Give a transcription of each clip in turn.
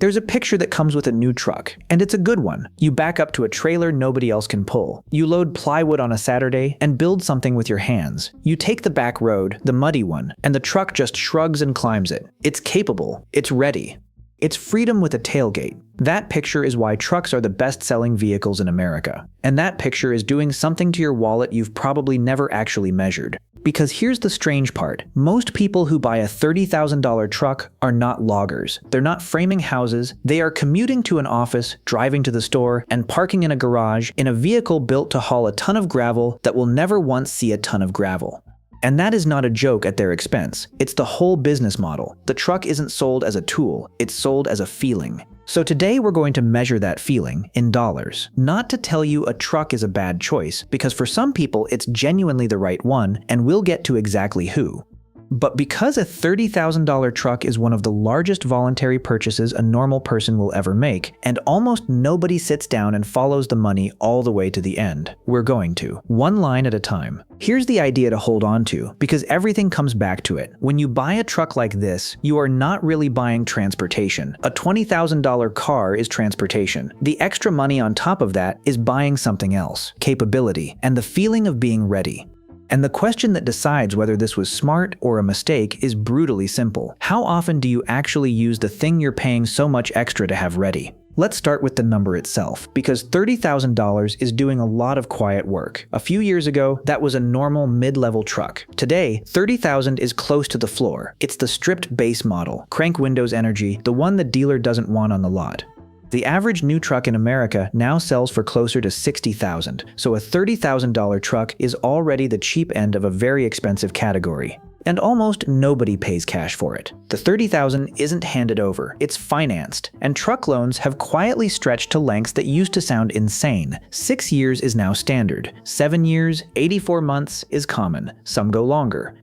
There's a picture that comes with a new truck, and it's a good one. You back up to a trailer nobody else can pull. You load plywood on a Saturday and build something with your hands. You take the back road, the muddy one, and the truck just shrugs and climbs it. It's capable. It's ready. It's freedom with a tailgate. That picture is why trucks are the best-selling vehicles in America. And that picture is doing something to your wallet you've probably never actually measured. Because here's the strange part. Most people who buy a $30,000 truck are not loggers. They're not framing houses. They are commuting to an office, driving to the store, and parking in a garage in a vehicle built to haul a ton of gravel that will never once see a ton of gravel. And that is not a joke at their expense. It's the whole business model. The truck isn't sold as a tool, it's sold as a feeling. So today we're going to measure that feeling in dollars. Not to tell you a truck is a bad choice, because for some people it's genuinely the right one, and we'll get to exactly who. But because a $30,000 truck is one of the largest voluntary purchases a normal person will ever make, and almost nobody sits down and follows the money all the way to the end, we're going to, one line at a time. Here's the idea to hold on to, because everything comes back to it. When you buy a truck like this, you are not really buying transportation. A $20,000 car is transportation. The extra money on top of that is buying something else, capability, and the feeling of being ready. And the question that decides whether this was smart or a mistake is brutally simple. How often do you actually use the thing you're paying so much extra to have ready? Let's start with the number itself, because $30,000 is doing a lot of quiet work. A few years ago, that was a normal mid-level truck. Today, $30,000 is close to the floor. It's the stripped base model, crank windows energy, the one the dealer doesn't want on the lot. The average new truck in America now sells for closer to $60,000, so a $30,000 truck is already the cheap end of a very expensive category. And almost nobody pays cash for it. The $30,000 isn't handed over, it's financed, and truck loans have quietly stretched to lengths that used to sound insane. 6 years is now standard. 7 years, 84 months is common. Some go longer.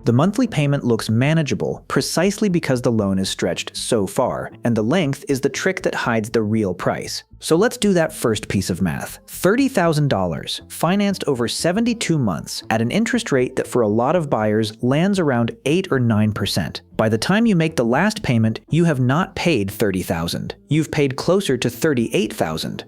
The monthly payment looks manageable precisely because the loan is stretched so far, and the length is the trick that hides the real price. So let's do that first piece of math. $30,000, financed over 72 months at an interest rate that for a lot of buyers lands around 8 or 9%. By the time you make the last payment, you have not paid $30,000. You've paid closer to $38,000.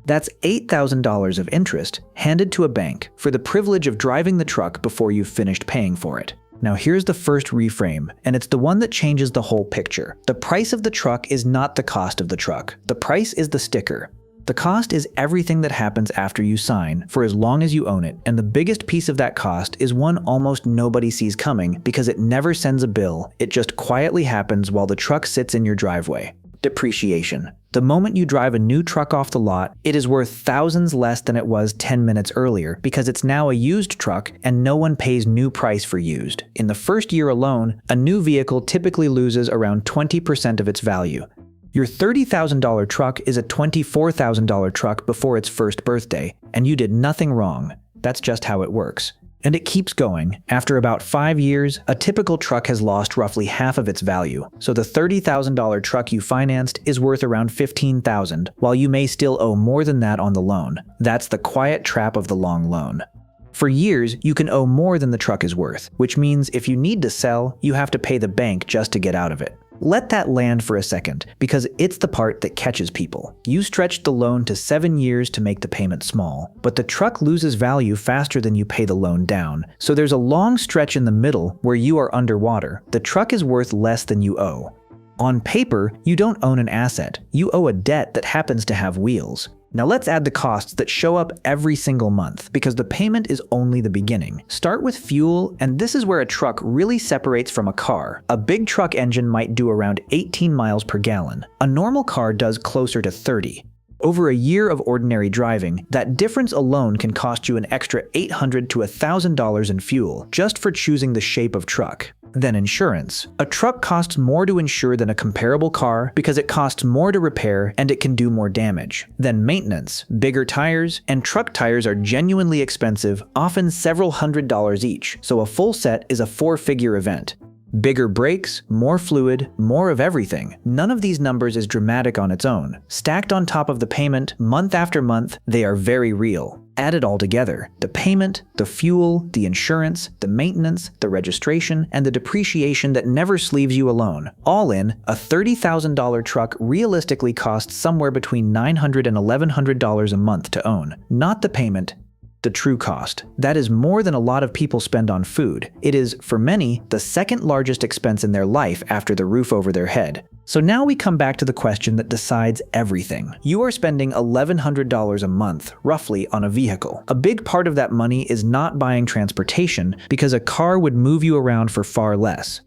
That's $8,000 of interest handed to a bank for the privilege of driving the truck before you've finished paying for it. Now here's the first reframe, and it's the one that changes the whole picture. The price of the truck is not the cost of the truck. The price is the sticker. The cost is everything that happens after you sign, for as long as you own it, and the biggest piece of that cost is one almost nobody sees coming because it never sends a bill, it just quietly happens while the truck sits in your driveway. Depreciation. The moment you drive a new truck off the lot, it is worth thousands less than it was 10 minutes earlier because it's now a used truck and no one pays new price for used. In the first year alone, a new vehicle typically loses around 20% of its value. Your $30,000 truck is a $24,000 truck before its first birthday, and you did nothing wrong. That's just how it works. And it keeps going. After about 5 years, a typical truck has lost roughly half of its value. So the $30,000 truck you financed is worth around $15,000, while you may still owe more than that on the loan. That's the quiet trap of the long loan. For years, you can owe more than the truck is worth, which means if you need to sell, you have to pay the bank just to get out of it. Let that land for a second, because it's the part that catches people. You stretched the loan to 7 years to make the payment small, but the truck loses value faster than you pay the loan down, so there's a long stretch in the middle where you are underwater. The truck is worth less than you owe. On paper, you don't own an asset. You owe a debt that happens to have wheels. Now let's add the costs that show up every single month, because the payment is only the beginning. Start with fuel, and this is where a truck really separates from a car. A big truck engine might do around 18 miles per gallon. A normal car does closer to 30. Over a year of ordinary driving, that difference alone can cost you an extra $800 to $1,000 in fuel, just for choosing the shape of truck. Then insurance. A truck costs more to insure than a comparable car because it costs more to repair and it can do more damage. Then maintenance. Bigger tires, and truck tires are genuinely expensive, often several $100s each, so a full set is a 4-figure event. Bigger brakes, more fluid, more of everything. None of these numbers is dramatic on its own. Stacked on top of the payment, month after month, they are very real. Add it all together: the payment, the fuel, the insurance, the maintenance, the registration, and the depreciation that never leaves you alone. All in, a $30,000 truck realistically costs somewhere between $900 and $1,100 a month to own. Not the payment, the true cost. That is more than a lot of people spend on food. It is, for many, the second largest expense in their life after the roof over their head. So now we come back to the question that decides everything. You are spending $1,100 a month, roughly, on a vehicle. A big part of that money is not buying transportation, because a car would move you around for far less.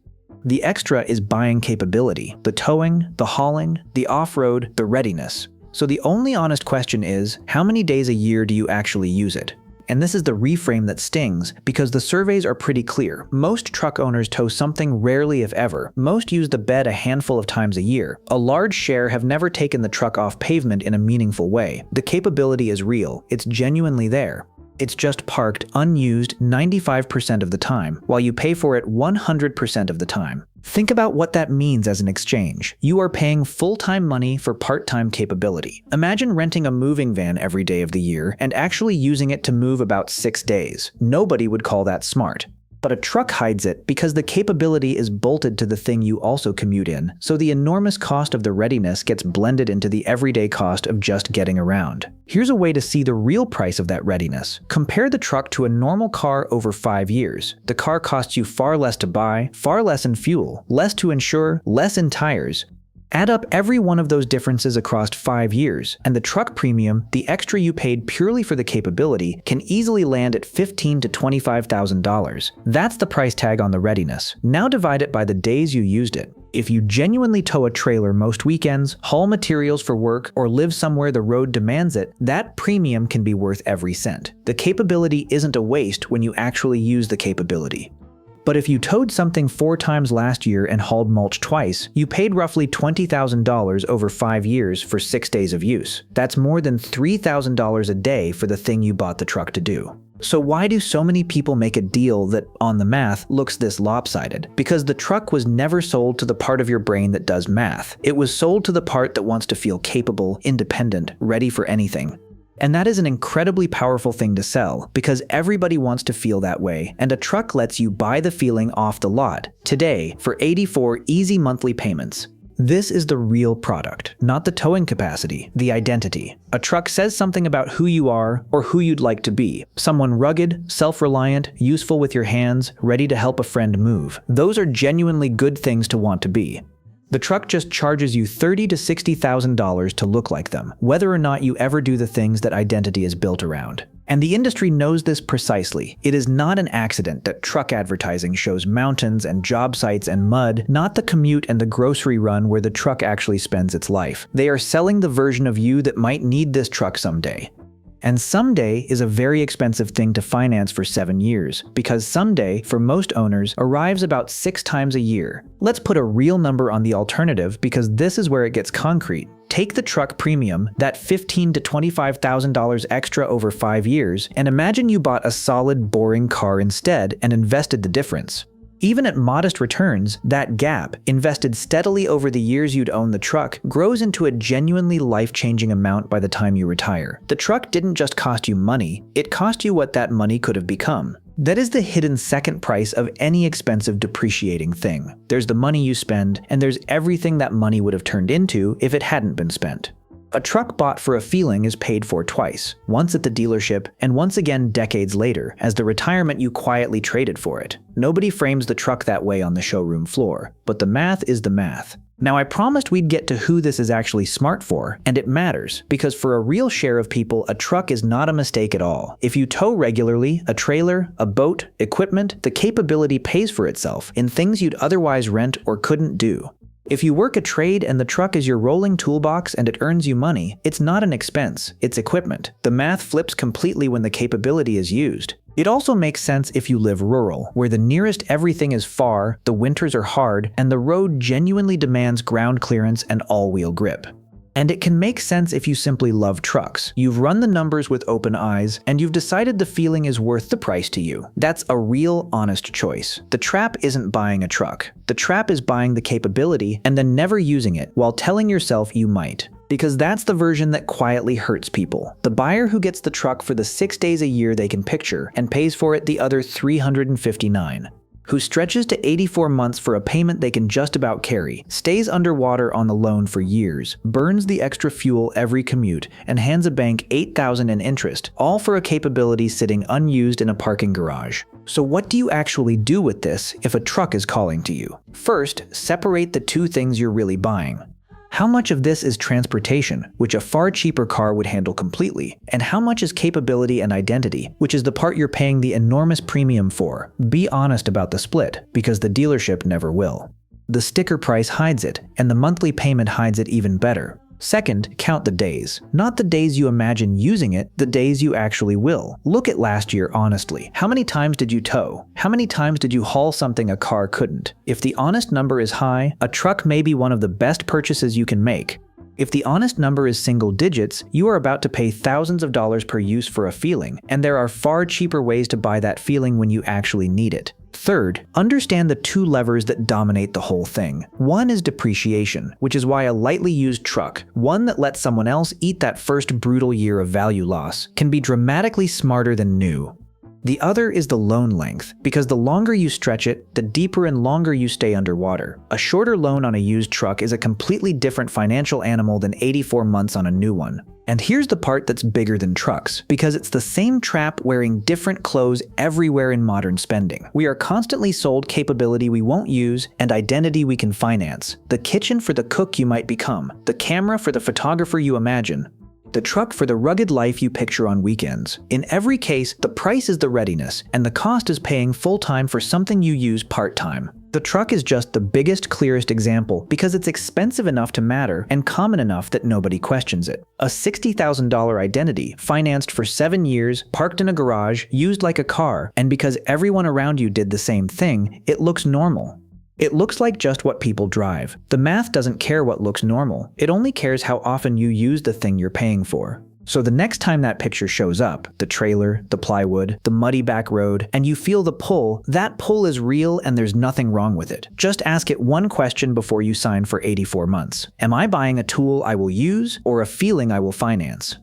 The extra is buying capability: the towing, the hauling, the off-road, the readiness. So the only honest question is, how many days a year do you actually use it? And this is the reframe that stings, because the surveys are pretty clear. Most truck owners tow something, rarely if ever. Most use the bed a handful of times a year. A large share have never taken the truck off pavement in a meaningful way. The capability is real. It's genuinely there. It's just parked unused 95% of the time, while you pay for it 100% of the time. Think about what that means as an exchange. You are paying full-time money for part-time capability. Imagine renting a moving van every day of the year and actually using it to move about 6 days. Nobody would call that smart. But a truck hides it because the capability is bolted to the thing you also commute in, so the enormous cost of the readiness gets blended into the everyday cost of just getting around. Here's a way to see the real price of that readiness. Compare the truck to a normal car over 5 years. The car costs you far less to buy, far less in fuel, less to insure, less in tires. Add up every one of those differences across 5 years, and the truck premium, the extra you paid purely for the capability, can easily land at $15,000 to $25,000. That's the price tag on the readiness. Now divide it by the days you used it. If you genuinely tow a trailer most weekends, haul materials for work, or live somewhere the road demands it, that premium can be worth every cent. The capability isn't a waste when you actually use the capability. But if you towed something 4 times last year and hauled mulch twice, you paid roughly $20,000 over 5 years for 6 days of use. That's more than $3,000 a day for the thing you bought the truck to do. So why do so many people make a deal that, on the math, looks this lopsided? Because the truck was never sold to the part of your brain that does math. It was sold to the part that wants to feel capable, independent, ready for anything. And that is an incredibly powerful thing to sell, because everybody wants to feel that way, and a truck lets you buy the feeling off the lot, today, for 84 easy monthly payments. This is the real product, not the towing capacity, the identity. A truck says something about who you are or who you'd like to be. Someone rugged, self-reliant, useful with your hands, ready to help a friend move. Those are genuinely good things to want to be. The truck just charges you $30,000 to $60,000 to look like them, whether or not you ever do the things that identity is built around. And the industry knows this precisely. It is not an accident that truck advertising shows mountains and job sites and mud, not the commute and the grocery run where the truck actually spends its life. They are selling the version of you that might need this truck someday. And someday is a very expensive thing to finance for 7 years, because someday, for most owners, arrives about 6 times a year. Let's put a real number on the alternative, because this is where it gets concrete. Take the truck premium, that $15,000 to $25,000 extra over 5 years, and imagine you bought a solid, boring car instead and invested the difference. Even at modest returns, that gap, invested steadily over the years you'd own the truck, grows into a genuinely life-changing amount by the time you retire. The truck didn't just cost you money, it cost you what that money could have become. That is the hidden second price of any expensive depreciating thing. There's the money you spend, and there's everything that money would have turned into if it hadn't been spent. A truck bought for a feeling is paid for twice, once at the dealership and once again decades later as the retirement you quietly traded for it. Nobody frames the truck that way on the showroom floor, but the math is the math. Now, I promised we'd get to who this is actually smart for, and it matters, because for a real share of people, a truck is not a mistake at all. If you tow regularly, a trailer, a boat, equipment, the capability pays for itself in things you'd otherwise rent or couldn't do. If you work a trade and the truck is your rolling toolbox and it earns you money, it's not an expense, it's equipment. The math flips completely when the capability is used. It also makes sense if you live rural, where the nearest everything is far, the winters are hard, and the road genuinely demands ground clearance and all-wheel grip. And it can make sense if you simply love trucks. You've run the numbers with open eyes, and you've decided the feeling is worth the price to you. That's a real, honest choice. The trap isn't buying a truck. The trap is buying the capability and then never using it while telling yourself you might. Because that's the version that quietly hurts people. The buyer who gets the truck for the 6 days a year they can picture and pays for it the other 359. Who stretches to 84 months for a payment they can just about carry, stays underwater on the loan for years, burns the extra fuel every commute, and hands a bank $8,000 in interest, all for a capability sitting unused in a parking garage. So what do you actually do with this if a truck is calling to you? First, separate the two things you're really buying. How much of this is transportation, which a far cheaper car would handle completely, and how much is capability and identity, which is the part you're paying the enormous premium for? Be honest about the split, because the dealership never will. The sticker price hides it, and the monthly payment hides it even better. Second, count the days. Not the days you imagine using it, the days you actually will. Look at last year honestly. How many times did you tow? How many times did you haul something a car couldn't? If the honest number is high, a truck may be one of the best purchases you can make. If the honest number is single digits, you are about to pay thousands of dollars per use for a feeling, and there are far cheaper ways to buy that feeling when you actually need it. Third, understand the two levers that dominate the whole thing. One is depreciation, which is why a lightly used truck, one that lets someone else eat that first brutal year of value loss, can be dramatically smarter than new. The other is the loan length, because the longer you stretch it, the deeper and longer you stay underwater. A shorter loan on a used truck is a completely different financial animal than 84 months on a new one. And here's the part that's bigger than trucks, because it's the same trap wearing different clothes everywhere in modern spending. We are constantly sold capability we won't use and identity we can finance. The kitchen for the cook you might become, the camera for the photographer you imagine, the truck for the rugged life you picture on weekends. In every case, the price is the readiness, and the cost is paying full-time for something you use part-time. The truck is just the biggest, clearest example because it's expensive enough to matter and common enough that nobody questions it. A $60,000 identity, financed for 7 years, parked in a garage, used like a car, and because everyone around you did the same thing, it looks normal. It looks like just what people drive. The math doesn't care what looks normal. It only cares how often you use the thing you're paying for. So the next time that picture shows up, the trailer, the plywood, the muddy back road, and you feel the pull, that pull is real and there's nothing wrong with it. Just ask it one question before you sign for 84 months. Am I buying a tool I will use or a feeling I will finance?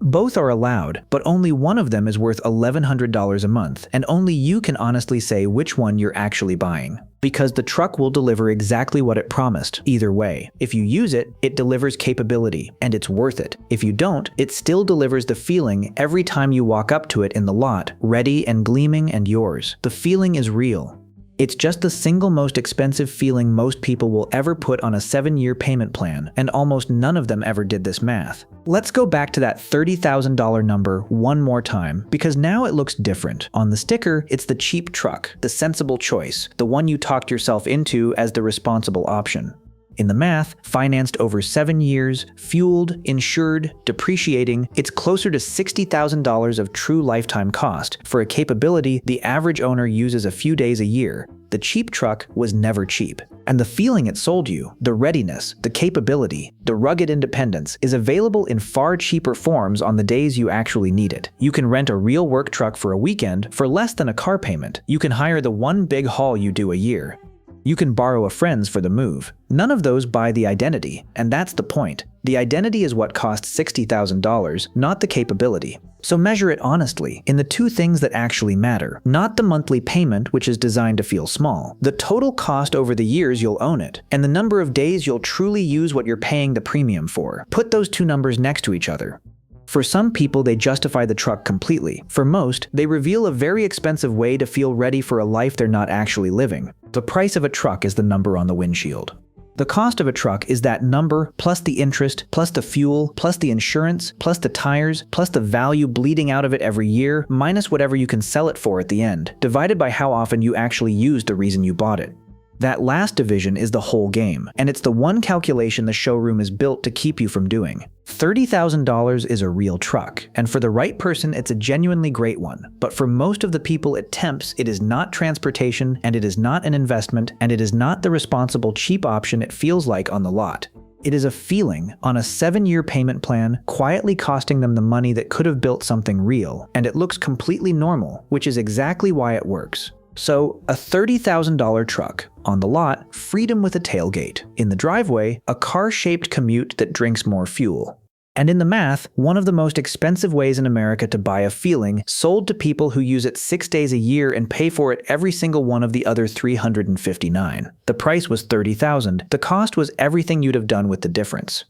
Both are allowed, but only one of them is worth $1,100 a month, and only you can honestly say which one you're actually buying. Because the truck will deliver exactly what it promised, either way. If you use it, it delivers capability, and it's worth it. If you don't, it still delivers the feeling every time you walk up to it in the lot, ready and gleaming and yours. The feeling is real. It's just the single most expensive feeling most people will ever put on a 7-year payment plan, and almost none of them ever did this math. Let's go back to that $30,000 number one more time, because now it looks different. On the sticker, it's the cheap truck, the sensible choice, the one you talked yourself into as the responsible option. In the math, financed over 7 years, fueled, insured, depreciating, it's closer to $60,000 of true lifetime cost for a capability the average owner uses a few days a year. The cheap truck was never cheap. And the feeling it sold you, the readiness, the capability, the rugged independence, is available in far cheaper forms on the days you actually need it. You can rent a real work truck for a weekend for less than a car payment. You can hire the one big haul you do a year. You can borrow a friend's for the move. None of those buy the identity, and that's the point. The identity is what costs $60,000, not the capability. So measure it honestly, in the two things that actually matter. Not the monthly payment, which is designed to feel small. The total cost over the years you'll own it, and the number of days you'll truly use what you're paying the premium for. Put those two numbers next to each other. For some people, they justify the truck completely. For most, they reveal a very expensive way to feel ready for a life they're not actually living. The price of a truck is the number on the windshield. The cost of a truck is that number, plus the interest, plus the fuel, plus the insurance, plus the tires, plus the value bleeding out of it every year, minus whatever you can sell it for at the end, divided by how often you actually used the reason you bought it. That last division is the whole game, and it's the one calculation the showroom is built to keep you from doing. $30,000 is a real truck, and for the right person, it's a genuinely great one. But for most of the people it tempts, it is not transportation, and it is not an investment, and it is not the responsible cheap option it feels like on the lot. It is a feeling on a 7-year payment plan, quietly costing them the money that could have built something real, and it looks completely normal, which is exactly why it works. So, a $30,000 truck. On the lot, freedom with a tailgate. In the driveway, a car-shaped commute that drinks more fuel. And in the math, one of the most expensive ways in America to buy a feeling, sold to people who use it 6 days a year and pay for it every single one of the other 359. The price was $30,000. The cost was everything you'd have done with the difference.